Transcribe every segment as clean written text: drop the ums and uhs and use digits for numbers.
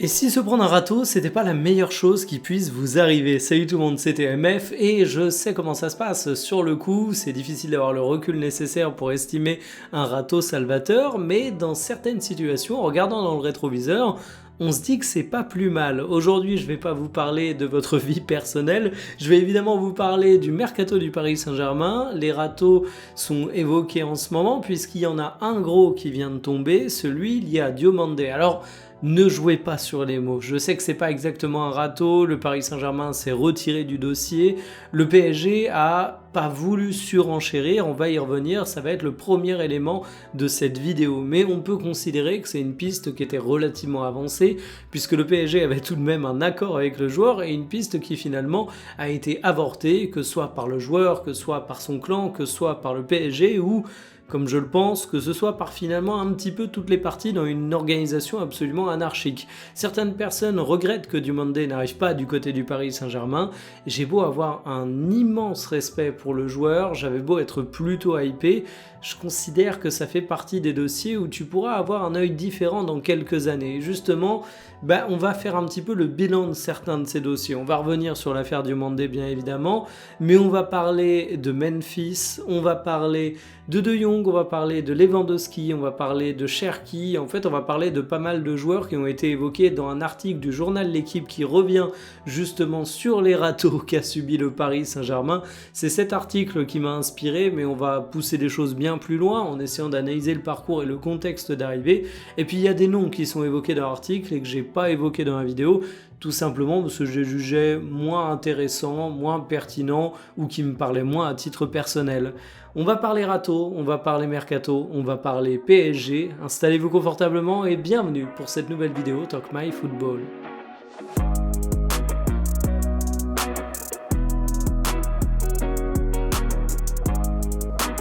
Et si se prendre un râteau, c'était pas la meilleure chose qui puisse vous arriver? Salut tout le monde, c'était MF et je sais comment ça se passe. Sur le coup, c'est difficile d'avoir le recul nécessaire pour estimer un râteau salvateur, mais dans certaines situations, en regardant dans le rétroviseur, on se dit que c'est pas plus mal. Aujourd'hui, je vais pas vous parler de votre vie personnelle, je vais évidemment vous parler du mercato du Paris Saint-Germain. Les râteaux sont évoqués en ce moment puisqu'il y en a un gros qui vient de tomber, celui lié à Diomandé. Alors, ne jouez pas sur les mots. Je sais que c'est pas exactement un râteau, le Paris Saint-Germain s'est retiré du dossier, le PSG a pas voulu surenchérir, on va y revenir, ça va être le premier élément de cette vidéo. Mais on peut considérer que c'est une piste qui était relativement avancée, puisque le PSG avait tout de même un accord avec le joueur, et une piste qui finalement a été avortée, que ce soit par le joueur, que ce soit par son clan, que ce soit par le PSG, ou comme je le pense, que ce soit par finalement un petit peu toutes les parties dans une organisation absolument anarchique. Certaines personnes regrettent que Diomandé n'arrive pas du côté du Paris Saint-Germain. J'ai beau avoir un immense respect pour le joueur, j'avais beau être plutôt hypé, je considère que ça fait partie des dossiers où tu pourras avoir un œil différent dans quelques années. Et justement, on va faire un petit peu le bilan de certains de ces dossiers. On va revenir sur l'affaire Diomandé bien évidemment, mais on va parler de Memphis, on va parler de Jong, on va parler de Lewandowski, on va parler de Cherki, en fait on va parler de pas mal de joueurs qui ont été évoqués dans un article du journal L'Équipe qui revient justement sur les râteaux qu'a subi le Paris Saint-Germain. C'est cet article qui m'a inspiré, mais on va pousser les choses bien plus loin en essayant d'analyser le parcours et le contexte d'arrivée. Et puis il y a des noms qui sont évoqués dans l'article et que j'ai pas évoqués dans la vidéo, tout simplement parce que je les jugeais moins intéressants, moins pertinents ou qui me parlaient moins à titre personnel. On va parler râteau, on va parler mercato, on va parler PSG. Installez-vous confortablement et bienvenue pour cette nouvelle vidéo Talk My Football.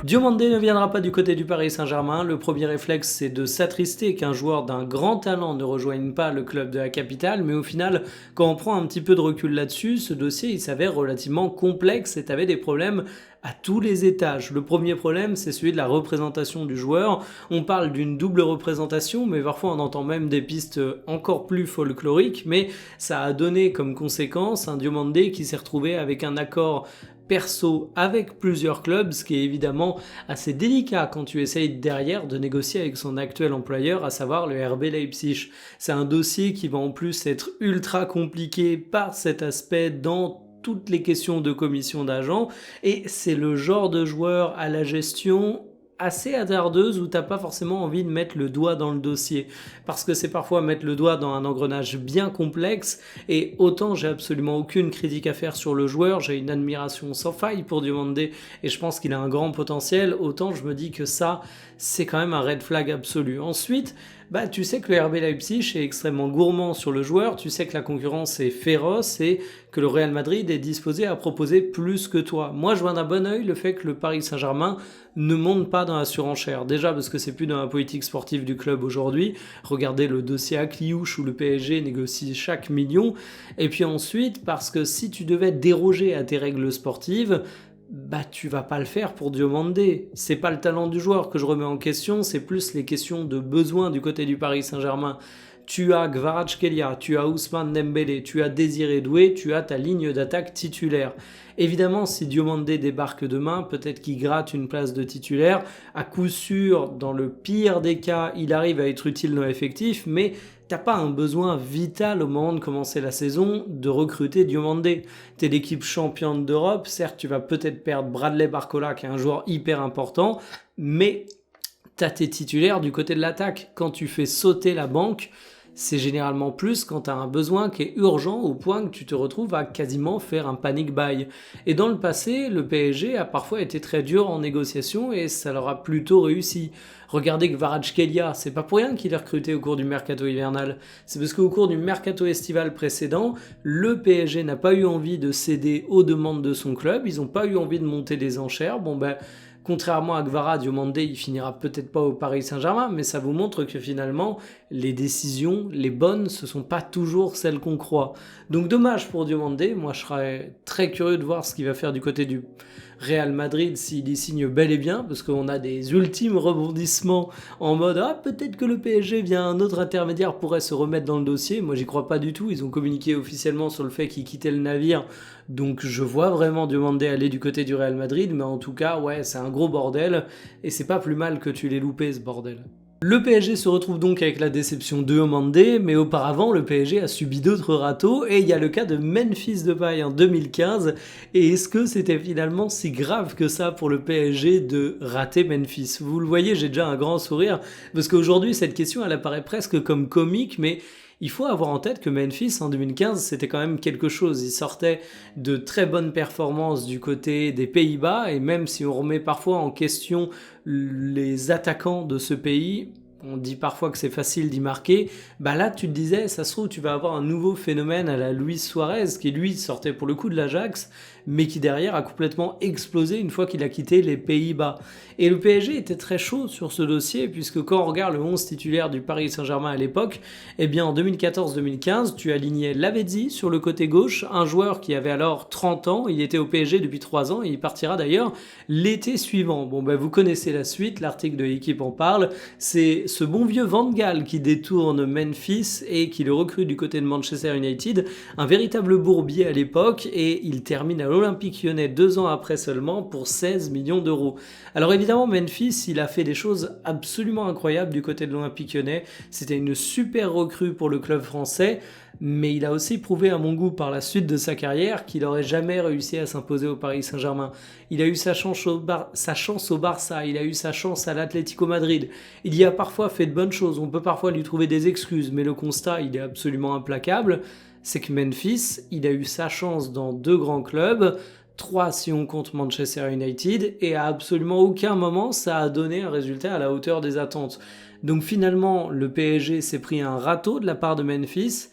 Diomandé ne viendra pas du côté du Paris Saint-Germain. Le premier réflexe, c'est de s'attrister qu'un joueur d'un grand talent ne rejoigne pas le club de la capitale, mais au final, quand on prend un petit peu de recul là-dessus, ce dossier il s'avère relativement complexe et avait des problèmes à tous les étages. Le premier problème, c'est celui de la représentation du joueur. On parle d'une double représentation, mais parfois on entend même des pistes encore plus folkloriques, mais ça a donné comme conséquence un Diomandé qui s'est retrouvé avec un accord perso avec plusieurs clubs, ce qui est évidemment assez délicat quand tu essayes derrière de négocier avec son actuel employeur, à savoir le RB Leipzig. C'est un dossier qui va en plus être ultra compliqué par cet aspect dans toutes les questions de commission d'agent, et c'est le genre de joueur à la gestion assez hasardeuse où t'as pas forcément envie de mettre le doigt dans le dossier, parce que c'est parfois mettre le doigt dans un engrenage bien complexe. Et autant j'ai absolument aucune critique à faire sur le joueur, j'ai une admiration sans faille pour Diomandé et je pense qu'il a un grand potentiel, autant je me dis que ça c'est quand même un red flag absolu. Ensuite, tu sais que le RB Leipzig est extrêmement gourmand sur le joueur, tu sais que la concurrence est féroce et que le Real Madrid est disposé à proposer plus que toi. Moi, je vois d'un bon oeil le fait que le Paris Saint-Germain ne monte pas dans la surenchère. Déjà parce que c'est plus dans la politique sportive du club aujourd'hui. Regardez le dossier Akliouche où le PSG négocie chaque million. Et puis ensuite, parce que si tu devais déroger à tes règles sportives, tu vas pas le faire pour Diomandé. C'est pas le talent du joueur que je remets en question, c'est plus les questions de besoin du côté du Paris Saint-Germain. Tu as Kvaratskhelia, tu as Ousmane Dembélé, tu as Désiré Doué, tu as ta ligne d'attaque titulaire. Évidemment, si Diomandé débarque demain, peut-être qu'il gratte une place de titulaire. À coup sûr, dans le pire des cas, il arrive à être utile dans l'effectif, mais t'as pas un besoin vital au moment de commencer la saison de recruter Diomandé. T'es l'équipe championne d'Europe, certes tu vas peut-être perdre Bradley Barcola qui est un joueur hyper important, mais t'as tes titulaires du côté de l'attaque. Quand tu fais sauter la banque, c'est généralement plus quand tu as un besoin qui est urgent au point que tu te retrouves à quasiment faire un panic buy. Et dans le passé, le PSG a parfois été très dur en négociation et ça leur a plutôt réussi. Regardez Kvaratskhelia, c'est pas pour rien qu'il est recruté au cours du mercato hivernal. C'est parce qu'au cours du mercato estival précédent, le PSG n'a pas eu envie de céder aux demandes de son club, ils n'ont pas eu envie de monter des enchères. Contrairement à Kvara, Diomandé, il finira peut-être pas au Paris Saint-Germain, mais ça vous montre que finalement, les décisions, les bonnes, ce sont pas toujours celles qu'on croit. Donc dommage pour Diomandé, moi je serais très curieux de voir ce qu'il va faire du côté du Real Madrid s'il y signe bel et bien, parce qu'on a des ultimes rebondissements en mode ah peut-être que le PSG via un autre intermédiaire pourrait se remettre dans le dossier. Moi j'y crois pas du tout, ils ont communiqué officiellement sur le fait qu'ils quittaient le navire, donc je vois vraiment Diomandé aller du côté du Real Madrid, mais en tout cas ouais c'est un gros bordel, et c'est pas plus mal que tu l'aies loupé ce bordel. Le PSG se retrouve donc avec la déception de Diomandé, mais auparavant le PSG a subi d'autres râteaux, et il y a le cas de Memphis Depay en 2015, et est-ce que c'était finalement si grave que ça pour le PSG de rater Memphis? Vous le voyez, j'ai déjà un grand sourire, parce qu'aujourd'hui cette question elle apparaît presque comme comique, mais il faut avoir en tête que Memphis en 2015 c'était quand même quelque chose, il sortait de très bonnes performances du côté des Pays-Bas, et même si on remet parfois en question les attaquants de ce pays, on dit parfois que c'est facile d'y marquer, bah là tu te disais, ça se trouve tu vas avoir un nouveau phénomène à la Luis Suarez, qui lui sortait pour le coup de l'Ajax, mais qui derrière a complètement explosé une fois qu'il a quitté les Pays-Bas. Et le PSG était très chaud sur ce dossier, puisque quand on regarde le 11 titulaire du Paris Saint-Germain à l'époque, eh bien en 2014-2015, tu alignais Lavezzi sur le côté gauche, un joueur qui avait alors 30 ans, il était au PSG depuis 3 ans, et il partira d'ailleurs l'été suivant. Bon bah vous connaissez la suite, l'article de l'équipe en parle, c'est ce bon vieux Van Gaal qui détourne Memphis et qui le recrute du côté de Manchester United, un véritable bourbier à l'époque, et il termine à l'Olympique Lyonnais 2 ans après seulement pour 16 millions d'euros. Alors évidemment Memphis il a fait des choses absolument incroyables du côté de l'Olympique Lyonnais, c'était une super recrue pour le club français, mais il a aussi prouvé à mon goût par la suite de sa carrière qu'il n'aurait jamais réussi à s'imposer au Paris Saint-Germain. Il a eu sa chance au Barça, il a eu sa chance à l'Atlético Madrid, il y a parfois fait de bonnes choses, on peut parfois lui trouver des excuses, mais le constat il est absolument implacable, c'est que Memphis, il a eu sa chance dans 2 grands clubs, 3 si on compte Manchester United, et à absolument aucun moment ça a donné un résultat à la hauteur des attentes. Donc finalement le PSG s'est pris un râteau de la part de Memphis,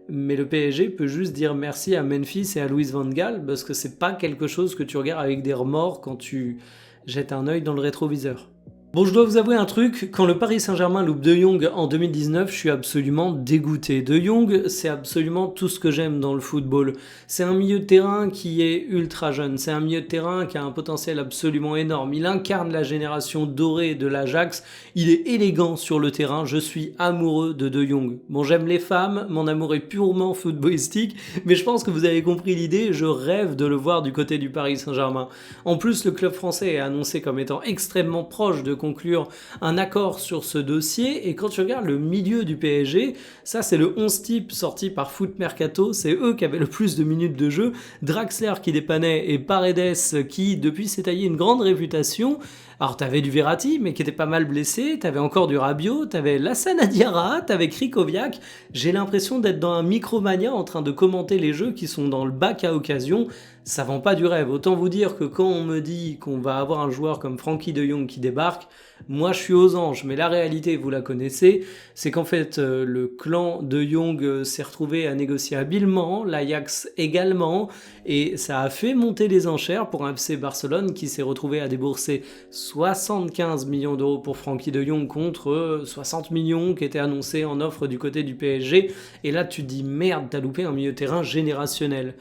mais le PSG peut juste dire merci à Memphis et à Louis van Gaal, parce que c'est pas quelque chose que tu regardes avec des remords quand tu jettes un œil dans le rétroviseur. Bon, je dois vous avouer un truc, quand le Paris Saint-Germain loupe De Jong en 2019, je suis absolument dégoûté. De Jong, c'est absolument tout ce que j'aime dans le football. C'est un milieu de terrain qui est ultra jeune, c'est un milieu de terrain qui a un potentiel absolument énorme. Il incarne la génération dorée de l'Ajax, il est élégant sur le terrain, je suis amoureux de Jong. Bon, j'aime les femmes, mon amour est purement footballistique, mais je pense que vous avez compris l'idée, je rêve de le voir du côté du Paris Saint-Germain. En plus, le club français est annoncé comme étant extrêmement proche de conclure un accord sur ce dossier, et quand tu regardes le milieu du PSG, ça c'est le 11 type sorti par Foot Mercato, c'est eux qui avaient le plus de minutes de jeu, Draxler qui dépannait et Paredes qui depuis s'est taillé une grande réputation. Alors t'avais du Verratti mais qui était pas mal blessé, t'avais encore du Rabiot, t'avais Lassana Diarra, t'avais Krikoviak, j'ai l'impression d'être dans un Micromania en train de commenter les jeux qui sont dans le bac à occasion, ça vend pas du rêve. Autant vous dire que quand on me dit qu'on va avoir un joueur comme Frenkie de Jong qui débarque, moi je suis aux anges, mais la réalité, vous la connaissez, c'est qu'en fait le clan de Jong s'est retrouvé à négocier habilement, l'Ajax également, et ça a fait monter les enchères pour un FC Barcelone qui s'est retrouvé à débourser 75 millions d'euros pour Frenkie de Jong contre 60 millions qui étaient annoncés en offre du côté du PSG, et là tu te dis merde, t'as loupé un milieu de terrain générationnel.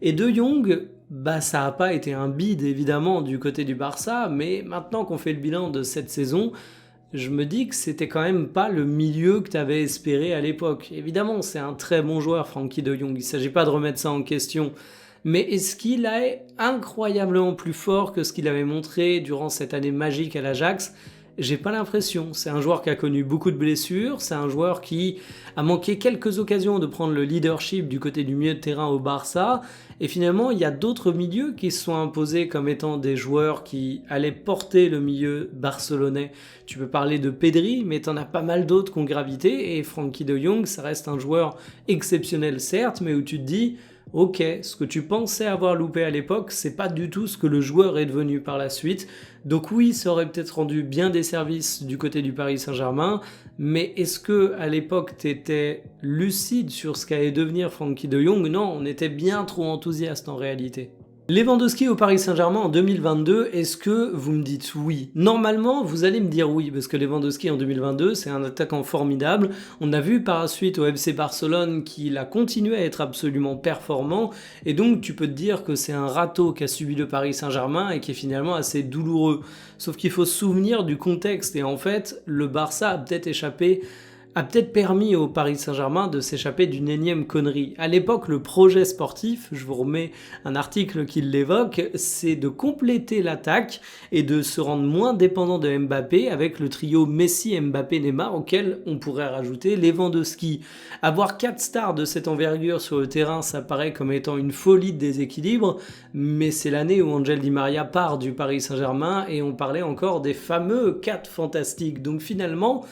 Et De Jong, bah ça a pas été un bide évidemment du côté du Barça, mais maintenant qu'on fait le bilan de cette saison, je me dis que c'était quand même pas le milieu que t'avais espéré à l'époque. Évidemment, c'est un très bon joueur, Frenkie de Jong, il s'agit pas de remettre ça en question, mais est-ce qu'il est incroyablement plus fort que ce qu'il avait montré durant cette année magique à l'Ajax ? J'ai pas l'impression. C'est un joueur qui a connu beaucoup de blessures, c'est un joueur qui a manqué quelques occasions de prendre le leadership du côté du milieu de terrain au Barça, et finalement il y a d'autres milieux qui se sont imposés comme étant des joueurs qui allaient porter le milieu barcelonais. Tu peux parler de Pedri, mais t'en as pas mal d'autres qui ont gravité, et Frenkie de Jong, ça reste un joueur exceptionnel certes, mais où tu te dis ok, ce que tu pensais avoir loupé à l'époque, c'est pas du tout ce que le joueur est devenu par la suite. Donc oui, ça aurait peut-être rendu bien des services du côté du Paris Saint-Germain, mais est-ce que à l'époque t'étais lucide sur ce qu'allait devenir Frenkie de Jong ? Non, on était bien trop enthousiaste en réalité. Lewandowski au Paris Saint-Germain en 2022, est-ce que vous me dites oui? Normalement, vous allez me dire oui, parce que Lewandowski en 2022, c'est un attaquant formidable. On a vu par la suite au FC Barcelone qu'il a continué à être absolument performant, et donc tu peux te dire que c'est un râteau qu'a subi le Paris Saint-Germain et qui est finalement assez douloureux. Sauf qu'il faut se souvenir du contexte, et en fait, le Barça a peut-être permis au Paris Saint-Germain de s'échapper d'une énième connerie. À l'époque, le projet sportif, je vous remets un article qui l'évoque, c'est de compléter l'attaque et de se rendre moins dépendant de Mbappé avec le trio Messi, Mbappé, Neymar auquel on pourrait rajouter Lewandowski. Avoir 4 stars de cette envergure sur le terrain, ça paraît comme étant une folie de déséquilibre, mais c'est l'année où Angel Di Maria part du Paris Saint-Germain et on parlait encore des fameux 4 fantastiques. Donc finalement,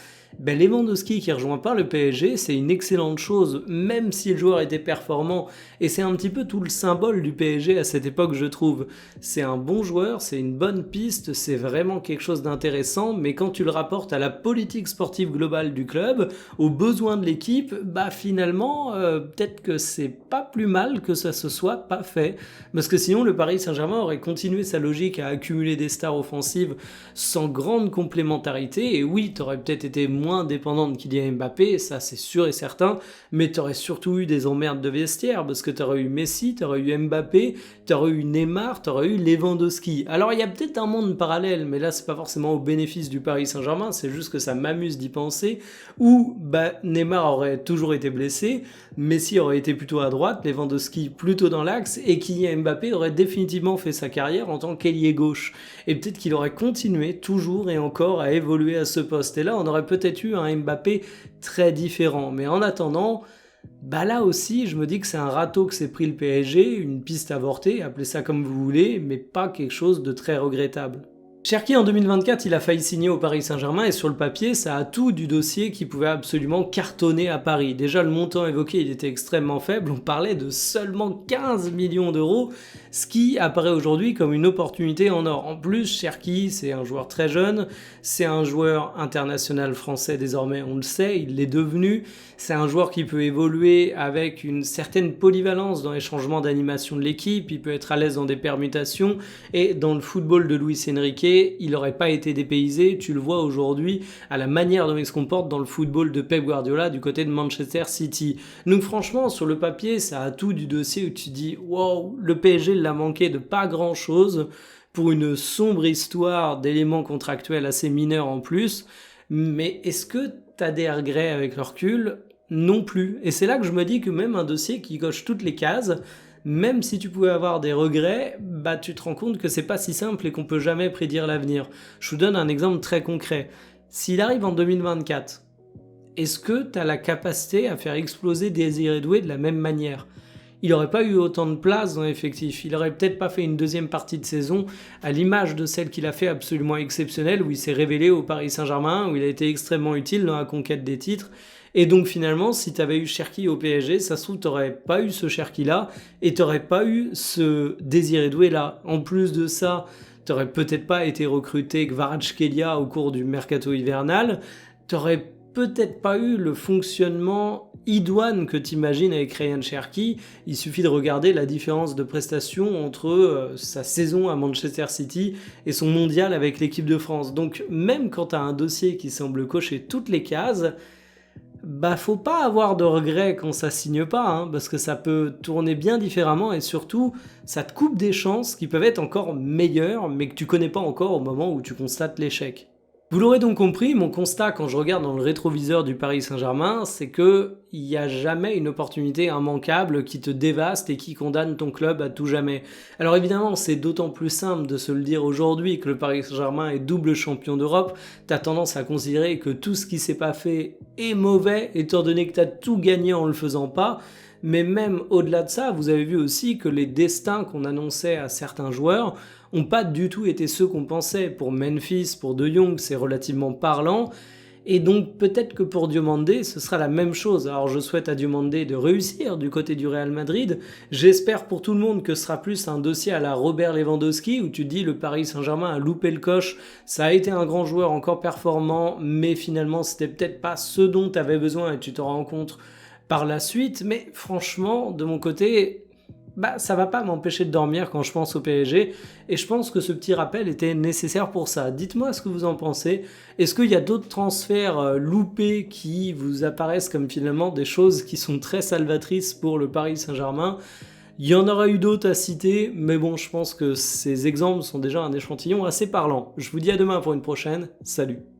Lewandowski qui rejoint pas le PSG, c'est une excellente chose, même si le joueur était performant, et c'est un petit peu tout le symbole du PSG à cette époque, je trouve. C'est un bon joueur, c'est une bonne piste, c'est vraiment quelque chose d'intéressant, mais quand tu le rapportes à la politique sportive globale du club, aux besoins de l'équipe, finalement, peut-être que c'est pas plus mal que ça se soit pas fait, parce que sinon le Paris Saint-Germain aurait continué sa logique à accumuler des stars offensives sans grande complémentarité, et oui, t'aurais peut-être été moins dépendant de Kylian Mbappé, ça c'est sûr et certain, mais t'aurais surtout eu des emmerdes de vestiaire, parce que t'aurais eu Messi, t'aurais eu Mbappé, t'aurais eu Neymar, t'aurais eu Lewandowski. Alors il y a peut-être un monde parallèle, mais là c'est pas forcément au bénéfice du Paris Saint-Germain, c'est juste que ça m'amuse d'y penser, où Neymar aurait toujours été blessé, Messi aurait été plutôt à droite, Lewandowski plutôt dans l'axe, et Kylian Mbappé aurait définitivement fait sa carrière en tant qu'ailier gauche. Et peut-être qu'il aurait continué toujours et encore à évoluer à ce poste. Et là, on aurait peut-être eu un Mbappé très différent. Mais en attendant, là aussi, je me dis que c'est un râteau que s'est pris le PSG, une piste avortée, appelez ça comme vous voulez, mais pas quelque chose de très regrettable. Cherki en 2024, il a failli signer au Paris Saint-Germain et sur le papier, ça a tout du dossier qui pouvait absolument cartonner à Paris. Déjà, le montant évoqué, il était extrêmement faible, on parlait de seulement 15 millions d'euros, ce qui apparaît aujourd'hui comme une opportunité en or. En plus, Cherki, c'est un joueur très jeune, c'est un joueur international français désormais, on le sait, il l'est devenu, c'est un joueur qui peut évoluer avec une certaine polyvalence dans les changements d'animation de l'équipe, il peut être à l'aise dans des permutations, et dans le football de Luis Enrique, il n'aurait pas été dépaysé, tu le vois aujourd'hui à la manière dont il se comporte dans le football de Pep Guardiola du côté de Manchester City. Donc franchement, sur le papier, ça a tout du dossier où tu dis « Wow, le PSG l'a manqué de pas grand-chose pour une sombre histoire d'éléments contractuels assez mineurs en plus. » Mais est-ce que tu as des regrets avec le recul? Non plus. Et c'est là que je me dis que même un dossier qui coche toutes les cases, même si tu pouvais avoir des regrets, tu te rends compte que c'est pas si simple et qu'on peut jamais prédire l'avenir. Je vous donne un exemple très concret. S'il arrive en 2024, est-ce que tu as la capacité à faire exploser Désiré Doué de la même manière? Il n'aurait pas eu autant de place dans l'effectif. Il aurait peut-être pas fait une deuxième partie de saison à l'image de celle qu'il a fait absolument exceptionnelle, où il s'est révélé au Paris Saint-Germain, où il a été extrêmement utile dans la conquête des titres. Et donc finalement, si tu avais eu Cherki au PSG, ça se trouve, tu n'aurais pas eu ce Cherki-là et tu n'aurais pas eu ce Désiré Doué-là. En plus de ça, tu n'aurais peut-être pas été recruté Kvaratskhelia au cours du mercato hivernal. Tu n'aurais peut-être pas eu le fonctionnement idoine que tu imagines avec Ryan Cherki. Il suffit de regarder la différence de prestation entre sa saison à Manchester City et son mondial avec l'équipe de France. Donc même quand tu as un dossier qui semble cocher toutes les cases, faut pas avoir de regrets quand ça signe pas, parce que ça peut tourner bien différemment et surtout, ça te coupe des chances qui peuvent être encore meilleures, mais que tu connais pas encore au moment où tu constates l'échec. Vous l'aurez donc compris, mon constat quand je regarde dans le rétroviseur du Paris Saint-Germain, c'est que il n'y a jamais une opportunité immanquable qui te dévaste et qui condamne ton club à tout jamais. Alors évidemment, c'est d'autant plus simple de se le dire aujourd'hui que le Paris Saint-Germain est double champion d'Europe. T'as tendance à considérer que tout ce qui s'est pas fait est mauvais, étant donné que t'as tout gagné en le faisant pas. Mais même au-delà de ça, vous avez vu aussi que les destins qu'on annonçait à certains joueurs ont pas du tout été ceux qu'on pensait. Pour Memphis, pour De Jong, c'est relativement parlant. Et donc peut-être que pour Diomandé, ce sera la même chose. Alors je souhaite à Diomandé de réussir du côté du Real Madrid. J'espère pour tout le monde que ce sera plus un dossier à la Robert Lewandowski, où tu dis le Paris Saint-Germain a loupé le coche. Ça a été un grand joueur encore performant, mais finalement c'était peut-être pas ce dont tu avais besoin et tu te rends compte par la suite. Mais franchement, de mon côté, bah, ça va pas m'empêcher de dormir quand je pense au PSG, et je pense que ce petit rappel était nécessaire pour ça. Dites-moi ce que vous en pensez. Est-ce qu'il y a d'autres transferts loupés qui vous apparaissent comme finalement des choses qui sont très salvatrices pour le Paris Saint-Germain? Il y en aura eu d'autres à citer, mais bon, je pense que ces exemples sont déjà un échantillon assez parlant. Je vous dis à demain pour une prochaine. Salut!